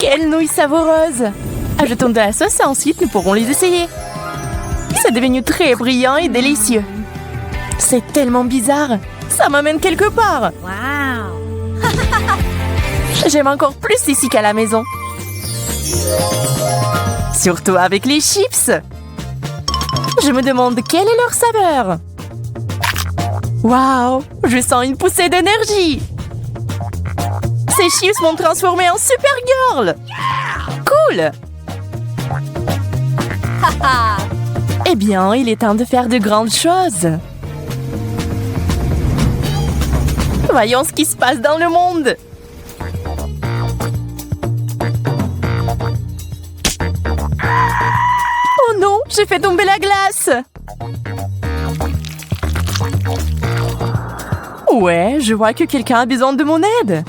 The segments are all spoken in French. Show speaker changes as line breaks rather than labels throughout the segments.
Quelle nouille savoureuse! Ajoutons de la sauce et ensuite nous pourrons les essayer. C'est devenu très brillant et délicieux. C'est tellement bizarre. Ça m'amène quelque part.
Wow!
J'aime encore plus ici qu'à la maison. Surtout avec les chips. Je me demande quelle est leur saveur. Waouh! Je sens une poussée d'énergie. Ces chips m'ont transformée en Supergirl. Cool! Eh bien, il est temps de faire de grandes choses. Voyons ce qui se passe dans le monde. Oh non, j'ai fait tomber la glace. Ouais, je vois que quelqu'un a besoin de mon aide.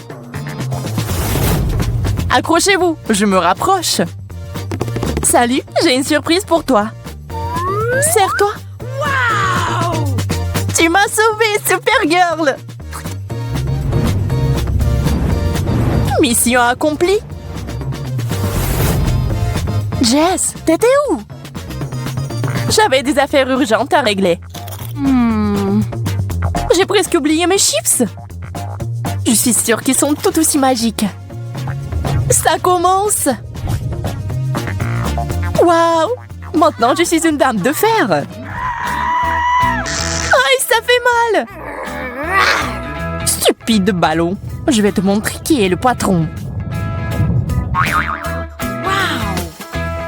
Accrochez-vous, je me rapproche. Salut, j'ai une surprise pour toi. Serre-toi.
Wow!
Tu m'as sauvée, Supergirl. Mission accomplie. Jess, t'étais où? J'avais des affaires urgentes à régler. J'ai presque oublié mes chips. Je suis sûre qu'ils sont tout aussi magiques. Ça commence. Waouh! Maintenant, je suis une dame de fer. Aïe, ça fait mal. Stupide ballon. Je vais te montrer qui est le patron.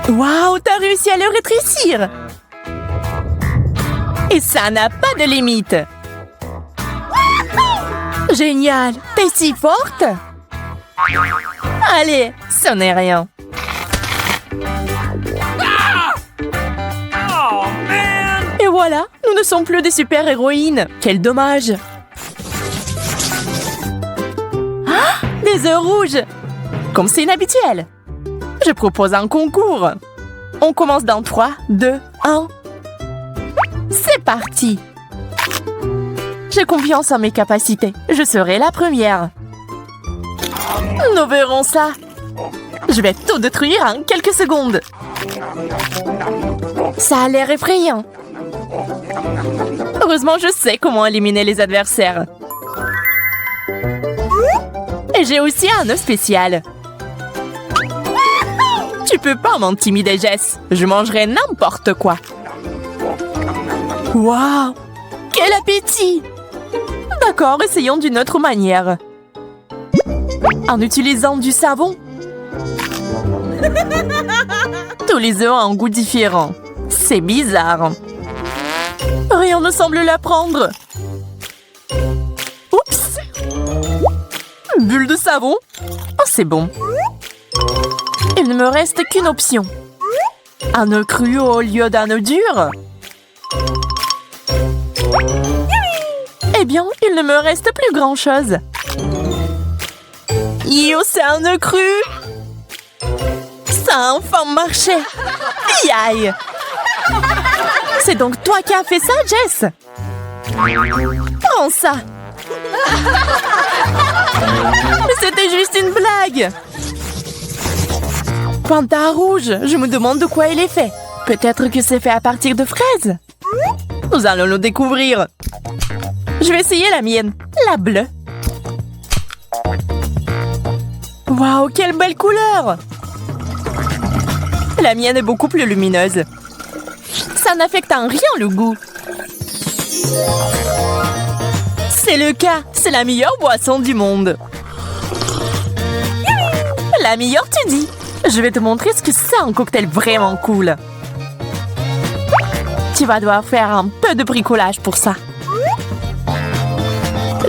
Waouh, t'as réussi à le rétrécir. Et ça n'a pas de limite. Génial. T'es si forte. Allez, ce n'est rien. Et voilà, nous ne sommes plus des super-héroïnes. Quel dommage. Ah, des œufs rouges. Comme c'est inhabituel. Je propose un concours. On commence dans 3, 2, 1. C'est parti. J'ai confiance en mes capacités. Je serai la première. Nous verrons ça. Je vais tout détruire en quelques secondes. Ça a l'air effrayant. Heureusement, je sais comment éliminer les adversaires. Et j'ai aussi un œuf spécial. Tu peux pas m'intimider, Jess. Je mangerai n'importe quoi. Waouh! Quel appétit! D'accord, essayons d'une autre manière. En utilisant du savon. Tous les œufs ont un goût différent. C'est bizarre. Rien ne semble la prendre. Oups! Bulle de savon. Oh, c'est bon. Il ne me reste qu'une option. Un œuf cru au lieu d'un œuf dur. Eh bien, il ne me reste plus grand-chose. Yo, c'est un œuf cru. Ça a enfin marché. Aïe. C'est donc toi qui as fait ça, Jess? Prends ça. Mais c'était juste une blague. Panda rouge, je me demande de quoi il est fait. Peut-être que c'est fait à partir de fraises. Nous allons le découvrir. Je vais essayer la mienne, la bleue. Waouh, quelle belle couleur! La mienne est beaucoup plus lumineuse. Ça n'affecte en rien le goût. C'est le cas, c'est la meilleure boisson du monde. La meilleure, tu dis? Je vais te montrer ce que c'est un cocktail vraiment cool. Tu vas devoir faire un peu de bricolage pour ça.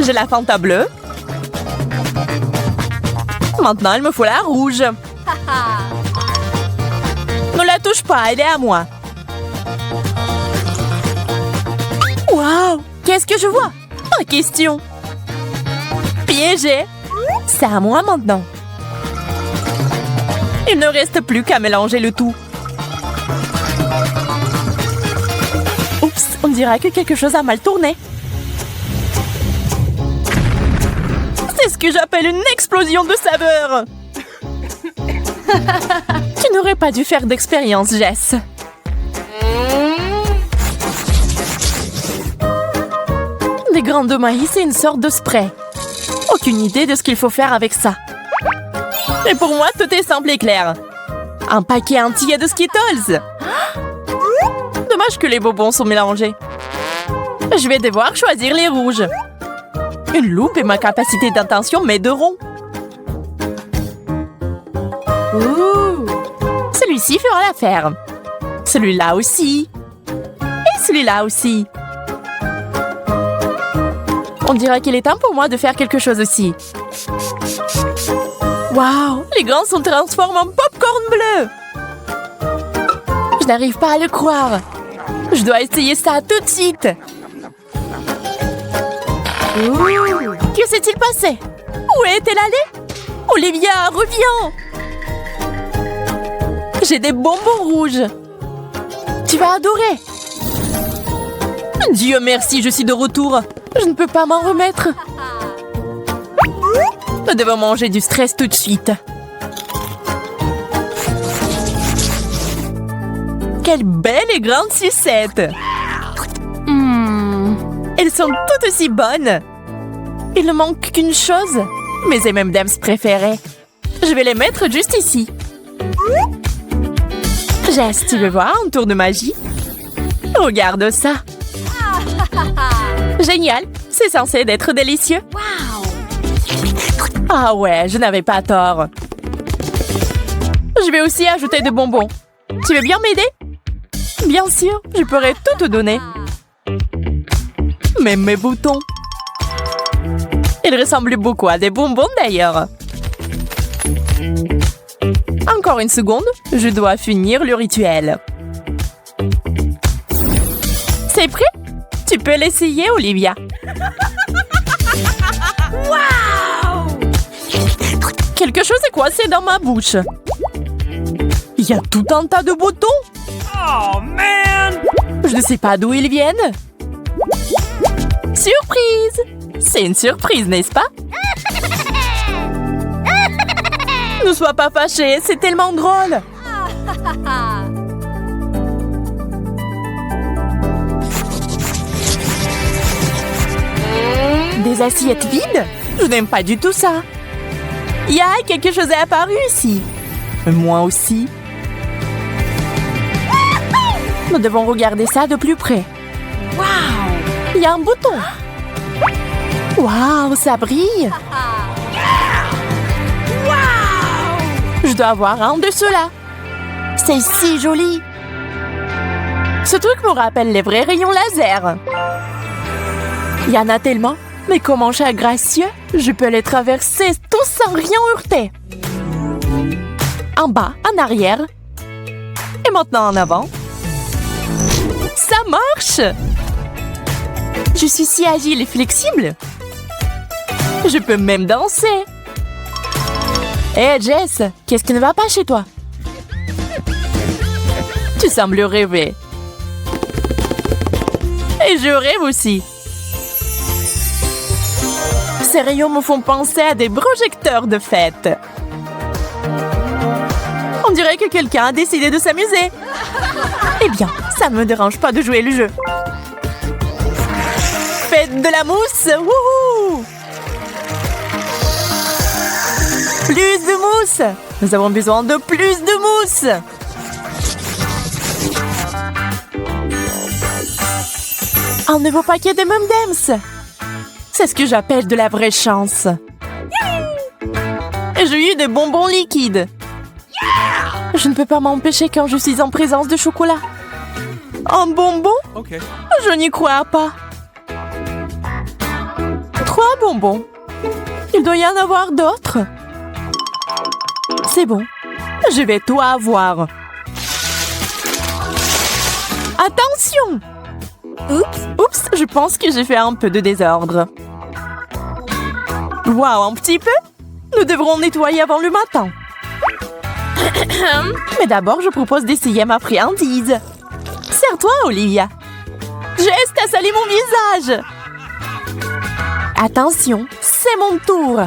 J'ai la Fanta bleue. Maintenant, il me faut la rouge. Ne la touche pas, elle est à moi. Waouh! Qu'est-ce que je vois? Pas question. Piégé. C'est à moi maintenant. Il ne reste plus qu'à mélanger le tout. Oups, on dirait que quelque chose a mal tourné. C'est ce que j'appelle une explosion de saveur. Tu n'aurais pas dû faire d'expérience, Jess. Des grains de maïs et une sorte de spray. Aucune idée de ce qu'il faut faire avec ça. Mais pour moi, tout est simple et clair. Un paquet entier de Skittles. Dommage que les bonbons sont mélangés. Je vais devoir choisir les rouges. Une loupe et ma capacité d'attention m'aideront. Ouh. Celui-ci fera l'affaire. Celui-là aussi. Et celui-là aussi. On dirait qu'il est temps pour moi de faire quelque chose aussi. Waouh, les grains sont transformés en popcorn bleu. Je n'arrive pas à le croire. Je dois essayer ça tout de suite. Ouh. Que s'est-il passé? Où est-elle allée? Olivia, reviens! J'ai des bonbons rouges. Tu vas adorer. Dieu merci, je suis de retour. Je ne peux pas m'en remettre. Nous devons manger du stress tout de suite. Quelle belle et grande sucette! Elles sont toutes aussi bonnes. Il ne manque qu'une chose. Mes M&M's préférés. Je vais les mettre juste ici. Jess, tu veux voir un tour de magie? Regarde ça. Génial. C'est censé être délicieux. Ah ouais, je n'avais pas tort. Je vais aussi ajouter des bonbons. Tu veux bien m'aider? Bien sûr, je pourrais tout te donner. Même mes boutons. Ils ressemblent beaucoup à des bonbons d'ailleurs. Encore une seconde, je dois finir le rituel. C'est prêt? Tu peux l'essayer, Olivia.
Wow!
Quelque chose est coincé dans ma bouche. Il y a tout un tas de boutons.
Oh man!
Je ne sais pas d'où ils viennent. Surprise! C'est une surprise, n'est-ce pas? Ne sois pas fâché, c'est tellement drôle. Des assiettes vides? Je n'aime pas du tout ça. Ya, quelque chose est apparu ici. Moi aussi. Nous devons regarder ça de plus près.
Wow!
Il y a un bouton. Waouh, ça brille.
Wow!
Je dois avoir un de ceux-là. C'est si joli. Ce truc me rappelle les vrais rayons laser. Il y en a tellement. Mais comme un chat gracieux, je peux les traverser tous sans rien heurter. En bas, en arrière. Et maintenant en avant. Ça marche! Je suis si agile et flexible. Je peux même danser. Hé, Jess, qu'est-ce qui ne va pas chez toi? Tu sembles rêver. Et je rêve aussi. Ces rayons me font penser à des projecteurs de fête. On dirait que quelqu'un a décidé de s'amuser. Eh bien, ça ne me dérange pas de jouer le jeu. Faites de la mousse! Wouhou! Plus de mousse! Nous avons besoin de plus de mousse! Un nouveau paquet de M&M's! C'est ce que j'appelle de la vraie chance. J'ai eu des bonbons liquides. Je ne peux pas m'empêcher quand je suis en présence de chocolat. Un bonbon?
Okay.
Je n'y crois pas. 3 bonbons. Il doit y en avoir d'autres. C'est bon. Je vais tout avoir. Attention! Oups, je pense que j'ai fait un peu de désordre. Waouh, un petit peu? Nous devrons nettoyer avant le matin. Mais d'abord, je propose d'essayer ma friandise. Sers-toi, Olivia. Jess, t'as salé mon visage. Attention, c'est mon tour.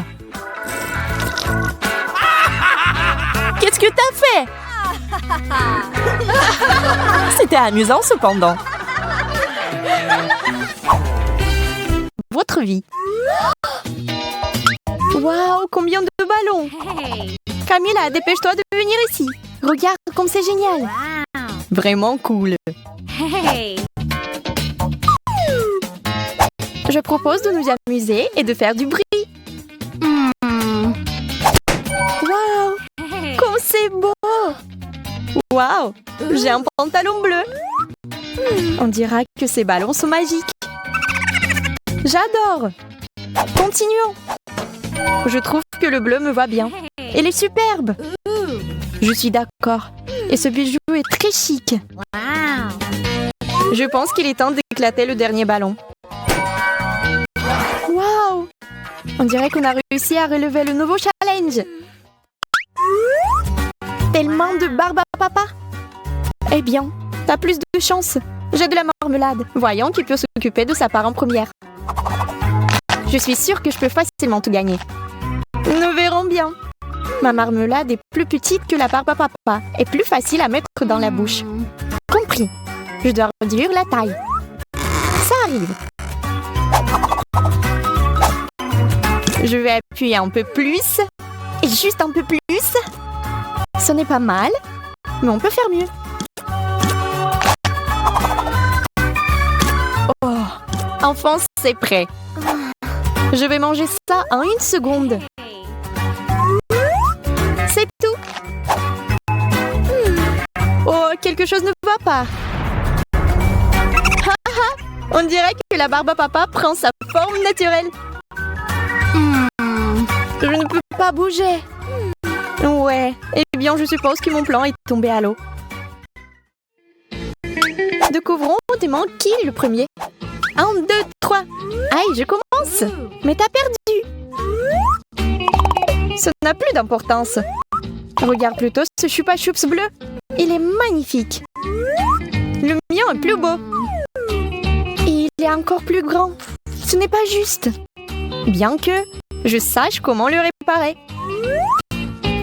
Qu'est-ce Qu'est-ce que t'as fait? C'était amusant cependant. Votre vie. Waouh, combien de ballons! Camilla, dépêche-toi de venir ici. Regarde comme c'est génial. Vraiment cool. Je propose de nous amuser et de faire du bruit. Waouh, comme c'est beau! Waouh, j'ai un pantalon bleu. On dira que ces ballons sont magiques. J'adore. Continuons. Je trouve que le bleu me va bien. Il est superbe. Je suis d'accord. Et ce bijou est très chic. Je pense qu'il est temps d'éclater le dernier ballon. Waouh! On dirait qu'on a réussi à relever le nouveau challenge. Tellement de barbe à papa. Eh bien, t'as plus de chance. J'ai de la marmelade. Voyons qui peut s'occuper de sa part en première. Je suis sûre que je peux facilement tout gagner. Nous verrons bien. Ma marmelade est plus petite que la barbe à papa et plus facile à mettre dans la bouche. Compris. Je dois réduire la taille. Ça arrive. Je vais appuyer un peu plus. Et juste un peu plus. Ce n'est pas mal, mais on peut faire mieux. Oh, enfin c'est prêt. Je vais manger ça en 1 seconde. C'est tout. Oh, quelque chose ne va pas. On dirait que la barbe à papa prend sa forme naturelle. Je ne peux pas bouger. Ouais, eh bien je suppose que mon plan est tombé à l'eau. Découvrons qui est le premier. 1, 2, 3. Aïe, je commence. Mais t'as perdu. Ça n'a plus d'importance. Regarde plutôt ce Chupa Chups bleu. Il est magnifique. Le mien est plus beau. Et il est encore plus grand. Ce n'est pas juste. Bien que je sache comment le réparer.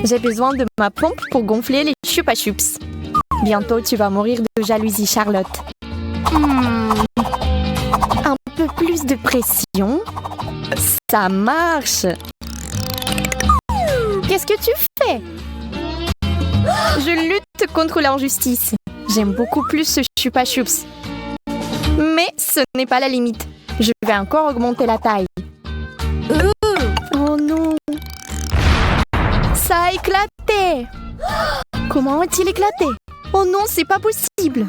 J'ai besoin de ma pompe pour gonfler les Chupa Chups. Bientôt, tu vas mourir de jalousie, Charlotte. Un peu plus de pression. Ça marche. Qu'est-ce que tu fais? Je lutte contre l'injustice. J'aime beaucoup plus ce Chupa Chups. Mais ce n'est pas la limite. Je vais encore augmenter la taille. Oh non! Ça a éclaté! Comment a-t-il éclaté? Oh non, c'est pas possible!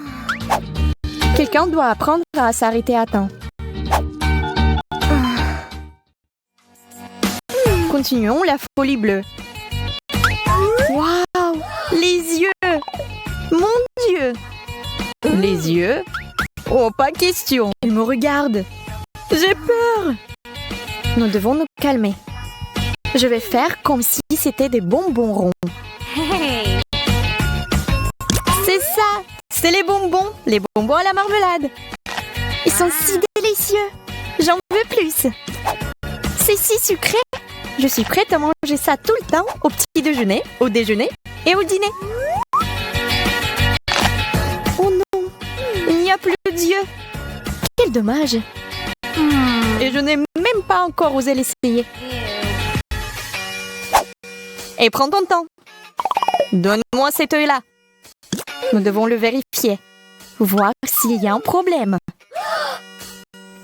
Quelqu'un doit apprendre à s'arrêter à temps. Continuons la folie bleue. Waouh! Les yeux! Mon Dieu! Les yeux? Oh, pas question! Il me regarde! J'ai peur! Nous devons nous calmer. Je vais faire comme si c'était des bonbons ronds. C'est ça! C'est les bonbons à la marmelade. Ils sont si délicieux. J'en veux plus. C'est si sucré. Je suis prête à manger ça tout le temps, au petit déjeuner, au déjeuner et au dîner. Oh non! Il n'y a plus d'yeux. Quel dommage. Et je n'ai même pas encore osé l'essayer. Et prends ton temps. Donne-moi cet œil-là. Nous devons le vérifier. Voir s'il y a un problème.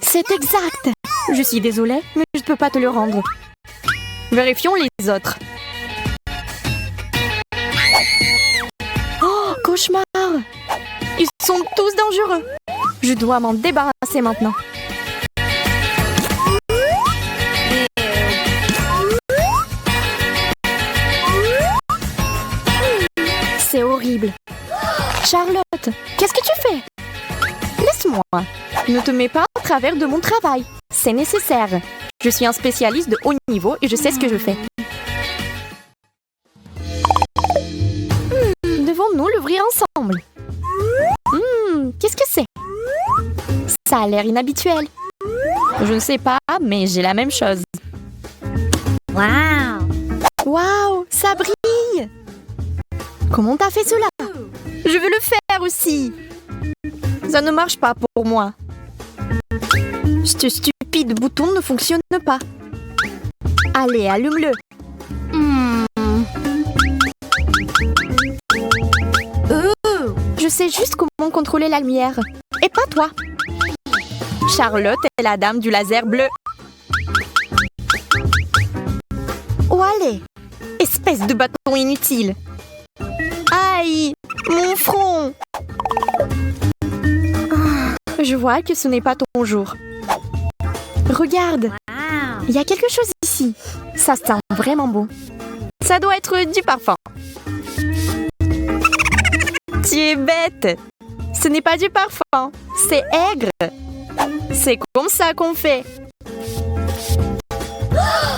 C'est exact. Je suis désolée, mais je ne peux pas te le rendre. Vérifions les autres. Oh, cauchemar! Ils sont tous dangereux. Je dois m'en débarrasser maintenant. C'est horrible. Charlotte, qu'est-ce que tu fais? Laisse-moi. Ne te mets pas au travers de mon travail. C'est nécessaire. Je suis un spécialiste de haut niveau et je sais ce que je fais. Devons-nous l'ouvrir ensemble? Qu'est-ce que c'est? Ça a l'air inhabituel. Je ne sais pas, mais j'ai la même chose. Waouh! Waouh, ça brille!
Comment t'as fait cela? Je veux le faire aussi. Ça ne marche pas pour moi. Ce stupide bouton ne fonctionne pas. Allez, allume-le. Je sais juste comment contrôler la lumière. Et pas toi. Charlotte est la dame du laser bleu. Oh, allez. Espèce de bâton inutile. Aïe, mon front. Je vois que ce n'est pas ton jour. Regarde, il y a quelque chose ici. Ça sent vraiment bon. Ça doit être du parfum. Tu es bête. Ce n'est pas du parfum, c'est aigre. C'est comme ça qu'on fait.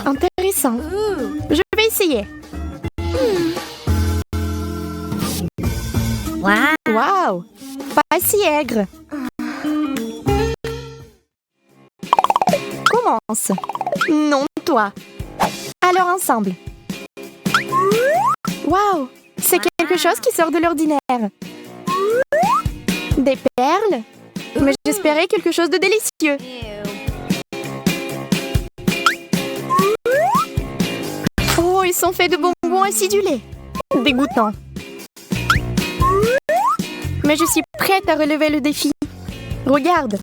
Intéressant. Je vais essayer. Waouh, pas si aigre. Commence. Non, toi. Alors ensemble. Waouh, c'est quelque chose qui sort de l'ordinaire. Des perles? Mais j'espérais quelque chose de délicieux. Oh, ils sont faits de bonbons acidulés. Dégoûtant. Mais je suis prête à relever le défi. Regarde.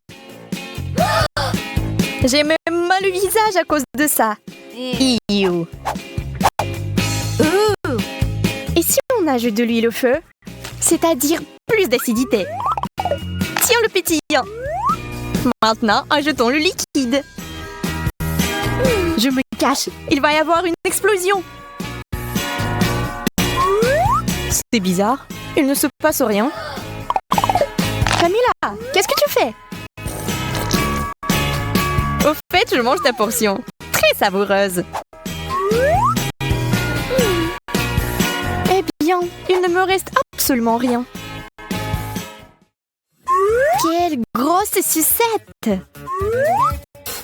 J'ai même mal le visage à cause de ça. Iou. Et si on ajoute de l'huile au feu? C'est-à-dire plus d'acidité. Tiens le pétillant. Maintenant, ajoutons le liquide. Je me cache. Il va y avoir une explosion. C'est bizarre. Il ne se passe rien. Camilla, qu'est-ce que tu fais? Au fait, je mange ta portion. Très savoureuse. Eh bien, il ne me reste absolument rien. Quelle grosse sucette!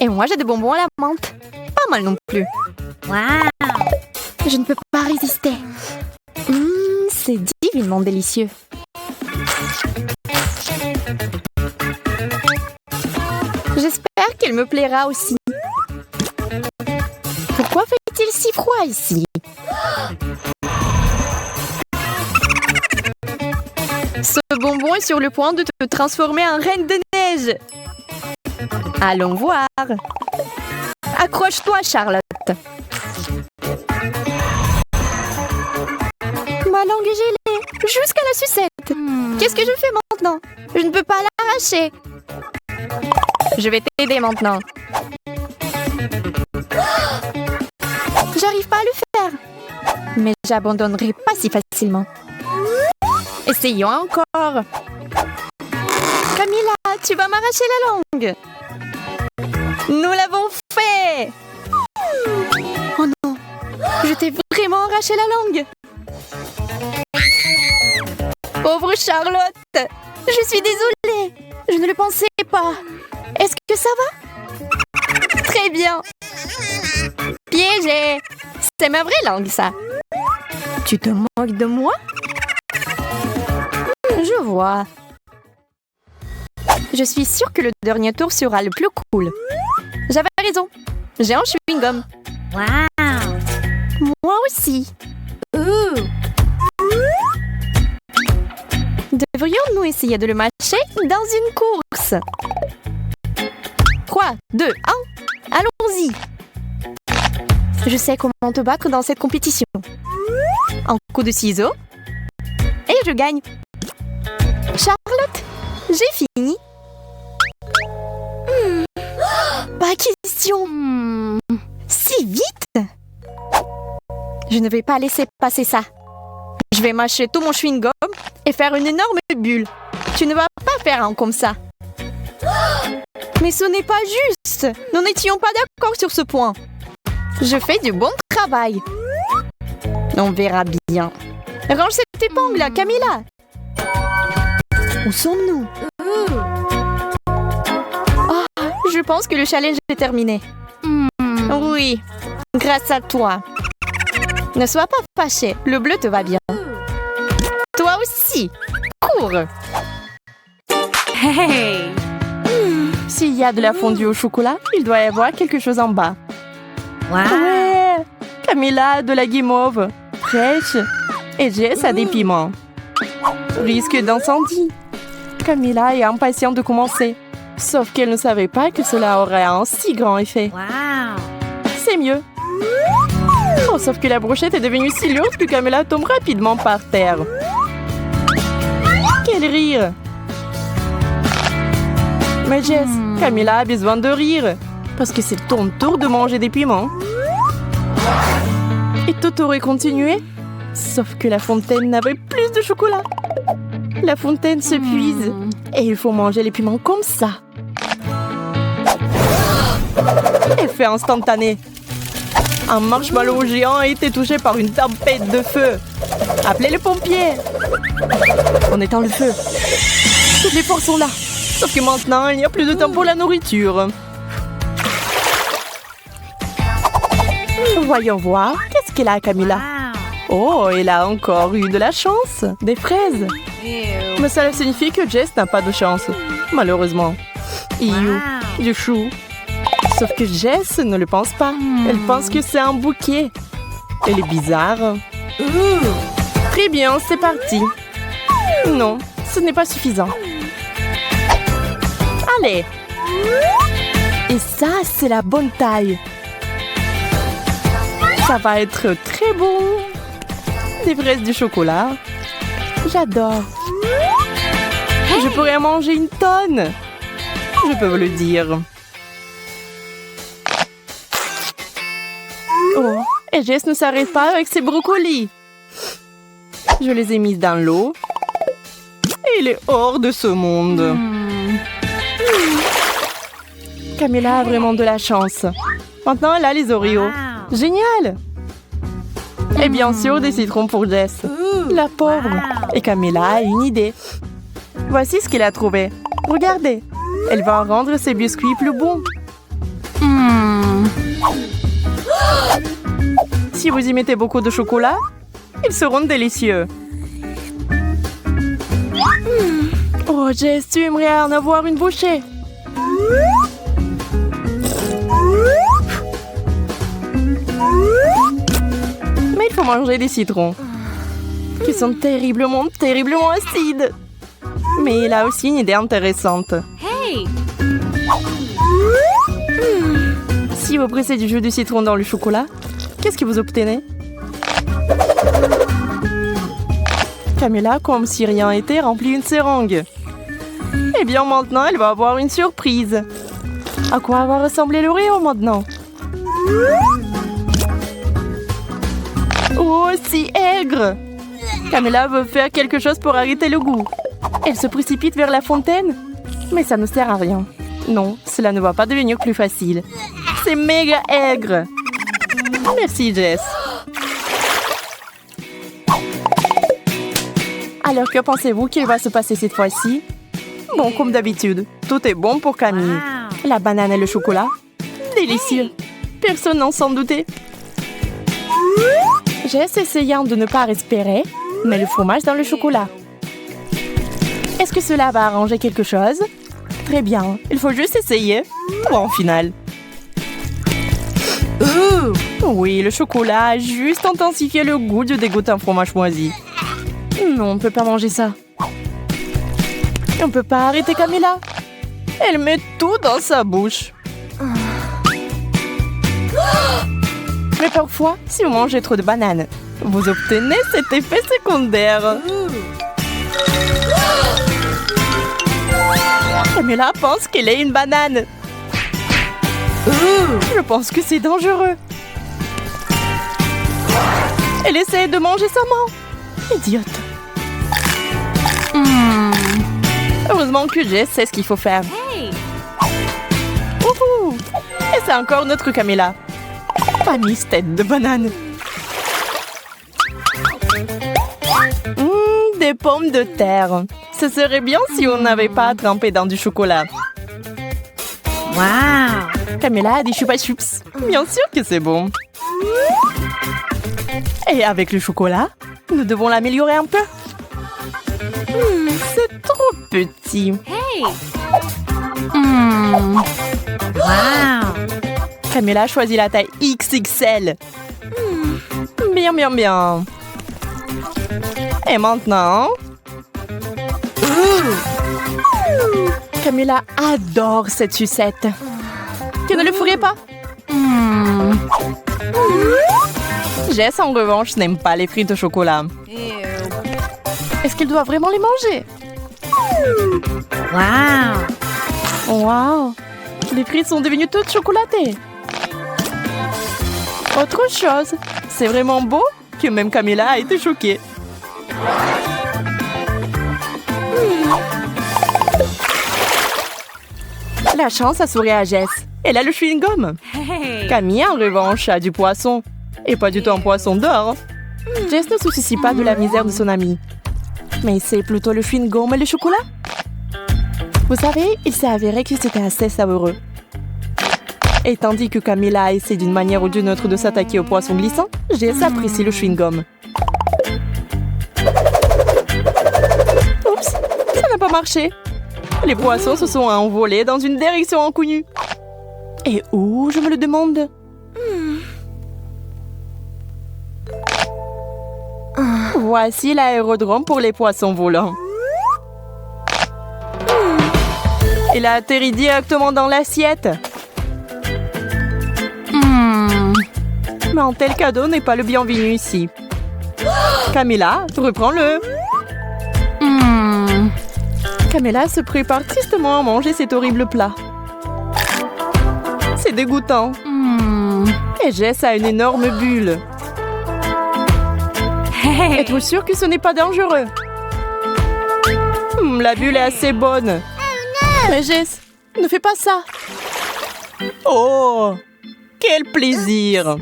Et moi, j'ai des bonbons à la menthe. Pas mal non plus. Je ne peux pas résister. C'est divinement délicieux. J'espère qu'elle me plaira aussi. Pourquoi fait-il si froid ici? Ce bonbon est sur le point de te transformer en reine de neige. Allons voir. Accroche-toi, Charlotte. Ma langue est gelée jusqu'à la sucette. Qu'est-ce que je fais maintenant? Je ne peux pas l'arracher. Je vais t'aider maintenant. J'arrive pas à le faire. Mais j'abandonnerai pas si facilement. Essayons encore. Camilla, tu vas m'arracher la langue. Nous l'avons fait. Oh non, je t'ai vraiment arraché la langue. Pauvre Charlotte, je suis désolée. Je ne le pensais pas. Est-ce que ça va? Très bien. Piégé. C'est ma vraie langue, ça. Tu te moques de moi? Je vois. Je suis sûre que le dernier tour sera le plus cool. J'avais raison. J'ai un chewing-gum. Moi aussi. Devrions-nous essayer de le mâcher dans une course? 3, 2, 1. Allons-y. Je sais comment te battre dans cette compétition. Un coup de ciseaux. Et je gagne. Charlotte, j'ai fini. Pas question. Si vite? Je ne vais pas laisser passer ça. Je vais mâcher tout mon chewing-gum et faire une énorme bulle. Tu ne vas pas faire un comme ça. Mais ce n'est pas juste. Nous n'étions pas d'accord sur ce point. Je fais du bon travail. On verra bien. Range cette épingle, Camilla. Où sommes-nous? Je pense que le challenge est terminé. Oui, grâce à toi. Ne sois pas fâché, le bleu te va bien.
Voici. Cours.
Hey!
S'il y a de la fondue au chocolat, il doit y avoir quelque chose en bas.
Wow!
Ouais! Camilla a de la guimauve, fraîche, et Jess a des piments. Risque d'incendie. Camilla est impatiente de commencer, sauf qu'elle ne savait pas que cela aurait un si grand effet.
Wow!
C'est mieux. Oh, sauf que la brochette est devenue si lourde que Camilla tombe rapidement par terre. Quel rire! Mais Jess, Camilla a besoin de rire, parce que c'est ton tour de manger des piments. Et tout aurait continué, sauf que la fontaine n'avait plus de chocolat. La fontaine se puise, et il faut manger les piments comme ça. Effet instantané. Un marshmallow géant a été touché par une tempête de feu. Appelez les pompiers. On éteint le feu. Toutes les forces sont là. Sauf que maintenant, il n'y a plus de temps pour la nourriture. Voyons voir. Qu'est-ce qu'elle a, Camilla? Oh, elle a encore eu de la chance. Des fraises.
Ew.
Mais cela signifie que Jess n'a pas de chance. Malheureusement. Iou, du chou. Sauf que Jess ne le pense pas. Elle pense que c'est un bouquet. Elle est bizarre. Très bien, c'est parti. Non, ce n'est pas suffisant. Allez. Et ça, c'est la bonne taille. Ça va être très bon. Des fraises du chocolat. J'adore. Je pourrais en manger une tonne. Je peux vous le dire. Oh, et Jess ne s'arrête pas avec ses brocolis. Je les ai mises dans l'eau. Et il est hors de ce monde. Camilla a vraiment de la chance. Maintenant, elle a les Oreos. Génial! Et bien sûr, des citrons pour Jess. La pauvre. Et Camilla a une idée. Voici ce qu'elle a trouvé. Regardez. Elle va rendre ses biscuits plus bons. Si vous y mettez beaucoup de chocolat, ils seront délicieux. Oh, Jess, tu aimerais en avoir une bouchée. Mais il faut manger des citrons, qui sont terriblement, terriblement acides. Mais il a aussi une idée intéressante.
Hey!
Si vous pressez du jus de citron dans le chocolat, qu'est-ce que vous obtenez? Camilla, comme si rien n'était, remplit une seringue. Eh bien, maintenant, elle va avoir une surprise. À quoi va ressembler l'Oreo maintenant? Oh, si aigre! Camilla veut faire quelque chose pour arrêter le goût. Elle se précipite vers la fontaine, mais ça ne sert à rien. Non, cela ne va pas devenir plus facile. C'est méga aigre! Merci, Jess. Alors, que pensez-vous qu'il va se passer cette fois-ci? Bon, comme d'habitude, tout est bon pour Camille. La banane et le chocolat, délicieux. Personne n'en s'en doutait. Jess, essayant de ne pas respirer, met le fromage dans le chocolat. Est-ce que cela va arranger quelque chose? Très bien, il faut juste essayer. Bon, final. Oui, le chocolat a juste intensifié le goût du dégoûtant fromage moisi. Non, on ne peut pas manger ça. On ne peut pas arrêter Camilla. Elle met tout dans sa bouche. Mais parfois, si vous mangez trop de bananes, vous obtenez cet effet secondaire. Camilla pense qu'elle est une banane. Je pense que c'est dangereux. Elle essaie de manger sa main. Idiote. Heureusement que Jess sait ce qu'il faut faire.
Hey!
Wouhou! Et c'est encore notre Camilla. Pas mise tête de banane. Des pommes de terre. Ce serait bien si on n'avait pas trempé dans du chocolat.
Wow!
Camilla a des chupa chups. Bien sûr que c'est bon. Et avec le chocolat, nous devons l'améliorer un peu. C'est trop petit.
Wow.
Camilla a choisi la taille XXL. Bien, bien, bien. Et maintenant... Camilla adore cette sucette. Tu ne le ferais pas? Jess, en revanche, n'aime pas les frites au chocolat. Est-ce qu'elle doit vraiment les manger?
Wow.
Wow! Les frites sont devenues toutes chocolatées. Autre chose, c'est vraiment beau que même Camilla a été choquée. La chance a souri à Jess. Elle a le chewing-gum. Camille, en revanche, a du poisson. Et pas du tout un poisson d'or. Jess ne se soucie pas de la misère de son amie. Mais c'est plutôt le chewing-gum et le chocolat. Vous savez, il s'est avéré que c'était assez savoureux. Et tandis que Camilla essaie d'une manière ou d'une autre de s'attaquer au poisson glissant, Jess apprécie le chewing-gum. Oups, ça n'a pas marché. Les poissons se sont envolés dans une direction inconnue. Et où, je me le demande? Voici l'aérodrome pour les poissons volants. Il a atterri directement dans l'assiette. Mais un tel cadeau n'est pas le bienvenu ici. Camilla, reprends-le. Camilla se prépare tristement à manger cet horrible plat. C'est dégoûtant. Et Jess a une énorme bulle. Êtes-vous sûr que ce n'est pas dangereux? La bulle est assez bonne. Mais Jess, ne fais pas ça. Oh, quel plaisir.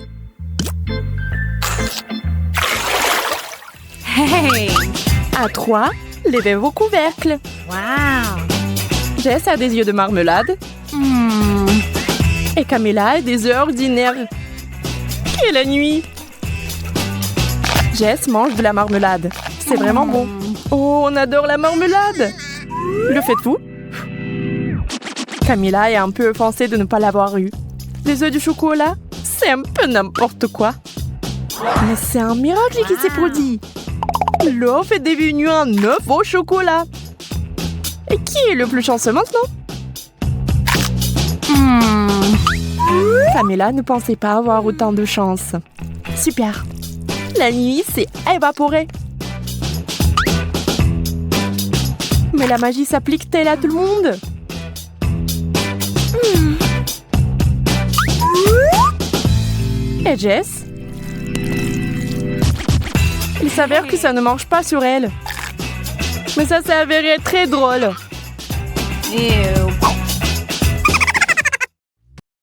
À 3, levez vos couvercles.
Wow.
Jess a des yeux de marmelade. Et Camilla a des œufs ordinaires. Quelle nuit! Jess mange de la marmelade. C'est vraiment bon. Oh, on adore la marmelade! Le faites-vous? Camilla est un peu offensée de ne pas l'avoir eu. Les œufs du chocolat, c'est un peu n'importe quoi. Mais c'est un miracle qui s'est produit. L'œuf est devenu un œuf au chocolat. Et qui est le plus chanceux maintenant? Camilla ne pensait pas avoir autant de chance. Super. La nuit s'est évaporée. Mais la magie s'applique-t-elle à tout le monde? Et Jess? Il s'avère que ça ne marche pas sur elle. Mais ça s'est avéré très drôle.
Ew.